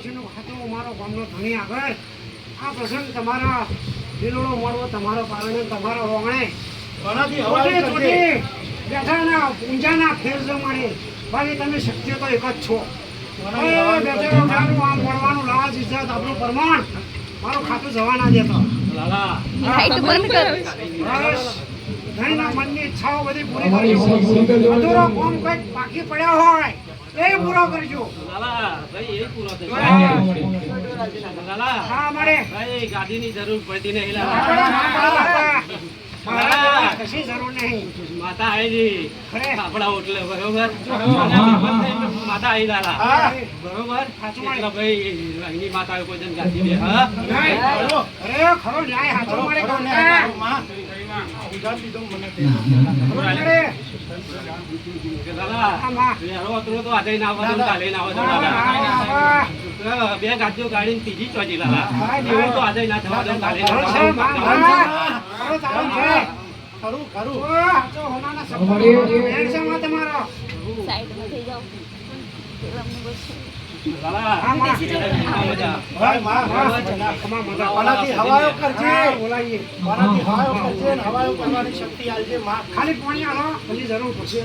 પછીનો ખાતો મારો ગામનો ધણી આગળ આ પ્રસંગ તમારા લીલોડો મળવો તમારો પારણે તમારો રોંગણે બેઠાના ઊંઝાના ફેર જમાડે બાકી તમે શક્તિ તો એક જ છો. આમ મળવાનું લાજ ઇજ્જત આપણું પ્રમાણ મારું ખાતું જવા ના દેતો. ધણીના મનની ઈચ્છાઓ બધી પૂરી કરજો. અધૂરો કોમ કંઈક બાકી પડ્યા હોય એ પૂરો કરજો. હા મળે ગાડીની જરૂર પડતી નહીં. કશી જરૂર નહીં. માતા આવી આપડા હોટલે બરોબર માતા આવી લાલા બરોબર ભાઈ એની માતા કોઈ જન ગાડી દે. અરે ખરો ન્યાય હાથો મળે બે ગાડીઓ ગાડી ત્રીજી ચોજી લાલા તો આજે ના થવા દઉં કાલે ખરું ખરું તમારો ખાલી પાણી આલો પછી જરૂર પડશે